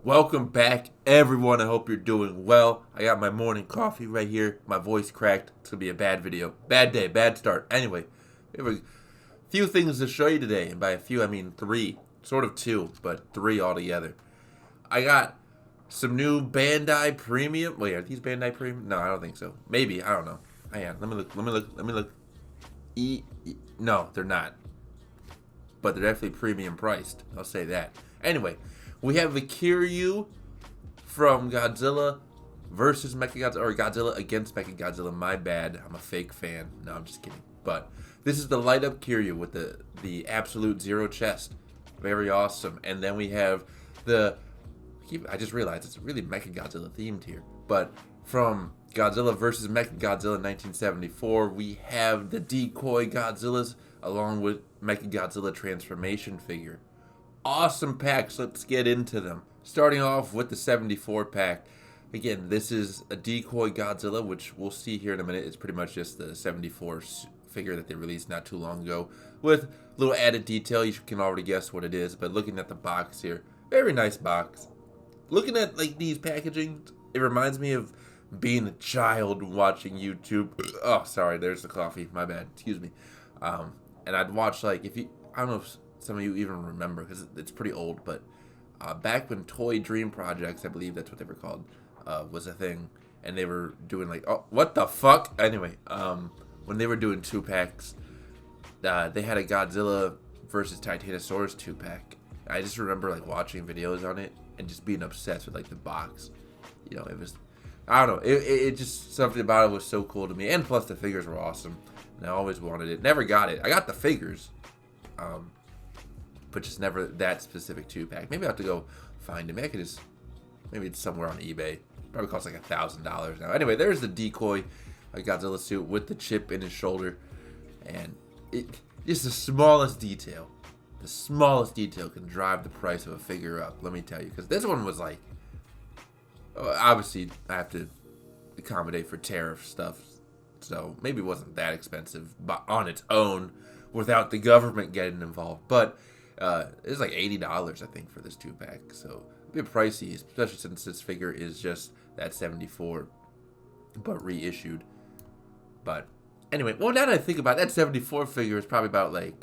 Welcome back, everyone. I hope you're doing well. I got my morning coffee right here. My voice cracked. It's going to be a bad video. Bad day, bad start. Anyway, we have a few things to show you today. And by a few, I mean three. Sort of two, but three altogether. I got some new Bandai Premium. Wait, are these Bandai Premium? No, I don't think so. Maybe. I don't know. Hang on. Let me look. No, they're not. But they're definitely premium priced. I'll say that. Anyway, we have the Kiryu from Godzilla versus Mechagodzilla, or Godzilla against Mechagodzilla. My bad. I'm a fake fan. No, I'm just kidding. But this is the light up Kiryu with the absolute zero chest. Very awesome. And then we have I just realized it's really Mechagodzilla themed here. But from Godzilla versus Mechagodzilla 1974, we have the decoy Godzillas along with Mechagodzilla transformation figure. Awesome packs. Let's get into them. Starting off with the 74 pack. Again, this is a decoy Godzilla, which we'll see here in a minute. It's pretty much just the 74 figure that they released not too long ago with a little added detail. You can already guess what it is, but looking at the box here, very nice box. Looking at like these packaging, it reminds me of being a child watching YouTube. Oh, sorry, there's the coffee. My bad. Excuse me. And I'd watch I don't know if some of you even remember because it's pretty old, but back when Toy Dream Projects, I believe that's what they were called, was a thing, and they were doing what the fuck? Anyway, when they were doing 2-packs, they had a Godzilla versus Titanosaurus 2-pack. I just remember watching videos on it and just being obsessed with the box. You know, it was, I don't know, it just, something about it was so cool to me, and plus the figures were awesome. And I always wanted it. Never got it. I got the figures, but just never that specific 2-pack. Maybe I have to go find it. Maybe it's somewhere on eBay. Probably costs like $1,000 now. Anyway, there's the decoy Godzilla suit with the chip in his shoulder, and just the smallest detail. The smallest detail can drive the price of a figure up. Let me tell you, because this one was obviously I have to accommodate for tariff stuff. So maybe it wasn't that expensive but on its own without the government getting involved. But it's like $80, I think, for this 2-pack. So a bit pricey, especially since this figure is just that 74, but reissued. But anyway, well, now that I think about it, that 74 figure is probably about $30,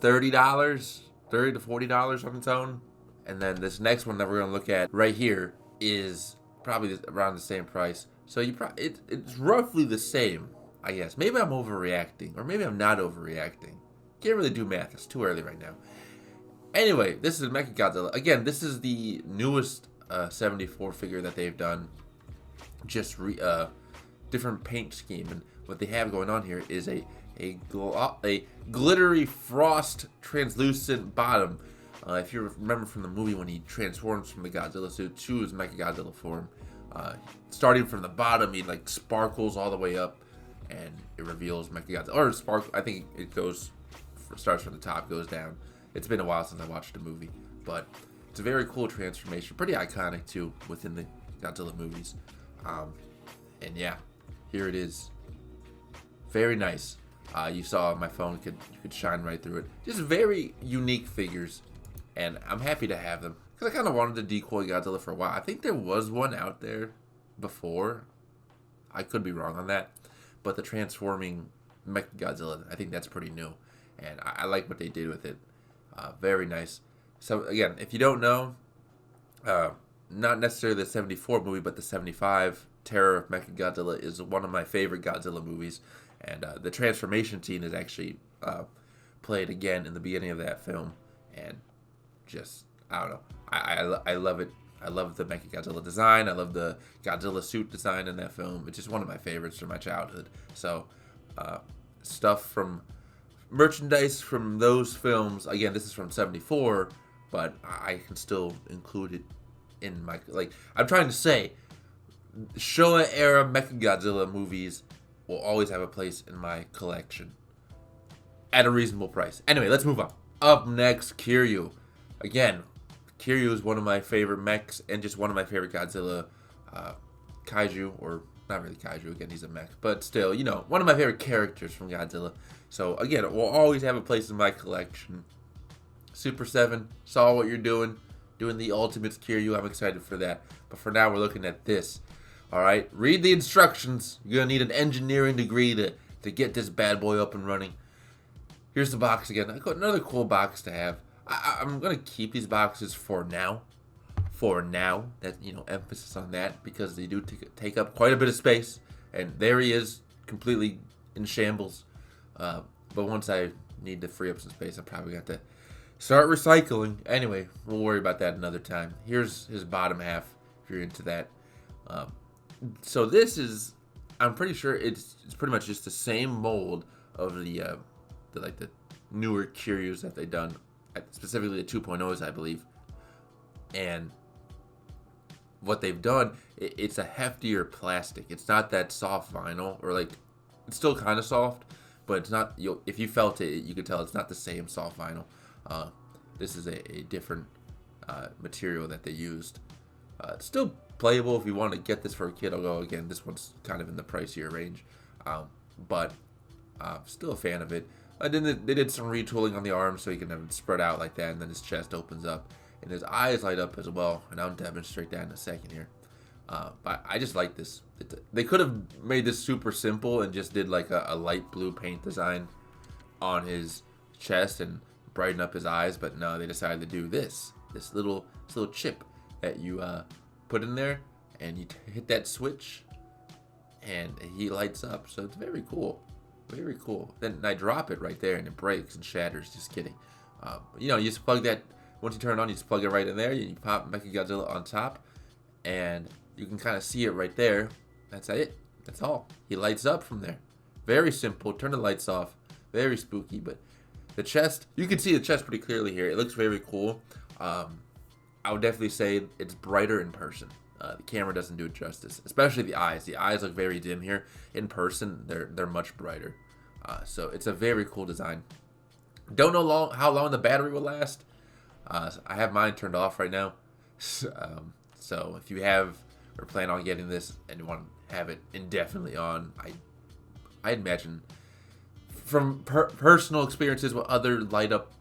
$30 to $40 on its own. And then this next one that we're going to look at right here is probably around the same price. So it's roughly the same, I guess. Maybe I'm overreacting, or maybe I'm not overreacting. Can't really do math. It's too early right now. Anyway, this is Mechagodzilla. Again, this is the newest 74 figure that they've done. Just different paint scheme, and what they have going on here is a glittery frost translucent bottom. If you remember from the movie when he transforms from the Godzilla suit to his Mechagodzilla form. Starting from the bottom, he sparkles all the way up, and it reveals Mechagodzilla. Or sparkle, I think it starts from the top, goes down. It's been a while since I watched the movie, but it's a very cool transformation, pretty iconic too within the Godzilla movies. And yeah, here it is. Very nice. You saw my phone you could shine right through it. Just very unique figures, and I'm happy to have them. I kind of wanted to decoy Godzilla for a while. I think there was one out there before. I could be wrong on that. But the transforming Mechagodzilla, I think that's pretty new. And I like what they did with it. Very nice. So, again, if you don't know, not necessarily the 74 movie, but the 75, Terror of Mechagodzilla, is one of my favorite Godzilla movies. And the transformation scene is actually played again in the beginning of that film. And just, I don't know. I love it. I love the Mechagodzilla design. I love the Godzilla suit design in that film. It's just one of my favorites from my childhood. So, stuff from merchandise from those films. Again, this is from 74, but I can still include it in my, I'm trying to say, Showa era Mechagodzilla movies will always have a place in my collection at a reasonable price. Anyway, let's move on. Up next, Kiryu. Again, Kiryu is one of my favorite mechs and just one of my favorite Godzilla kaiju, or not really kaiju, again, he's a mech, but still, one of my favorite characters from Godzilla. So, again, it will always have a place in my collection. Super 7, saw what you're doing doing the Ultimates Kiryu. I'm excited for that. But for now, we're looking at this. Alright, read the instructions. You're going to need an engineering degree to get this bad boy up and running. Here's the box again. I got another cool box to have. I'm going to keep these boxes for now. For now. That, emphasis on that. Because they do take up quite a bit of space. And there he is, completely in shambles. But once I need to free up some space, I'm probably going to have to start recycling. Anyway, we'll worry about that another time. Here's his bottom half, if you're into that. So this is, I'm pretty sure it's pretty much just the same mold of the newer Kiryus that they've done, specifically the 2.0s, I believe. And what they've done, it's a heftier plastic. It's not that soft vinyl, or it's still kind of soft, but it's not. If you felt it, you could tell it's not the same soft vinyl. This is a different material that they used. It's still playable if you want to get this for a kid. Although again, this one's kind of in the pricier range, but still a fan of it. Then they did some retooling on the arms so he can have it spread out like that, and then his chest opens up and his eyes light up as well. And I'll demonstrate that in a second here. But I just like this. They could have made this super simple and just did like a light blue paint design on his chest and brighten up his eyes, but no, they decided to do this little chip that you put in there, and you hit that switch, and he lights up. So it's very cool, very cool. Then I drop it right there, and it breaks and shatters. Just kidding. You just plug that. Once you turn it on, you just plug it right in there. You pop Mechagodzilla on top, and you can kind of see it right there. That's it. That's all. He lights up from there. Very simple. Turn the lights off. Very spooky, but the chest, you can see the chest pretty clearly here. It looks very cool. I would definitely say it's brighter in person. The camera doesn't do it justice, especially the eyes. The eyes look very dim here. In person, they're much brighter. So it's a very cool design. Don't know how long the battery will last. I have mine turned off right now. So if you are planning on getting this and you want to have it indefinitely on, I imagine from personal experiences with other light up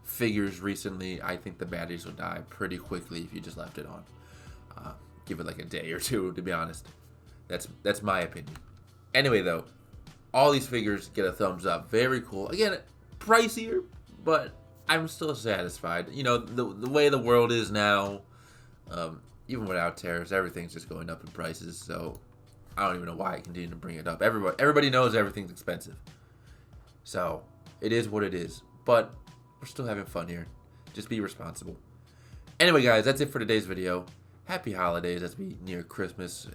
figures recently, I think the batteries will die pretty quickly if you just left it on. Give it like a day or two, to be honest. That's my opinion. Anyway, though, all these figures get a thumbs up. Very cool. Again, pricier, but I'm still satisfied. The way the world is now, even without tariffs, everything's just going up in prices. So I don't even know why I continue to bring it up. Everybody knows everything's expensive. So it is what it is. But we're still having fun here. Just be responsible. Anyway, guys, that's it for today's video. Happy holidays as we near Christmas,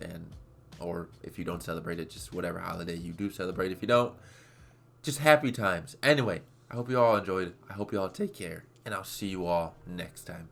or if you don't celebrate it, just whatever holiday you do celebrate. If you don't, just happy times. Anyway, I hope you all enjoyed. I hope you all take care, and I'll see you all next time.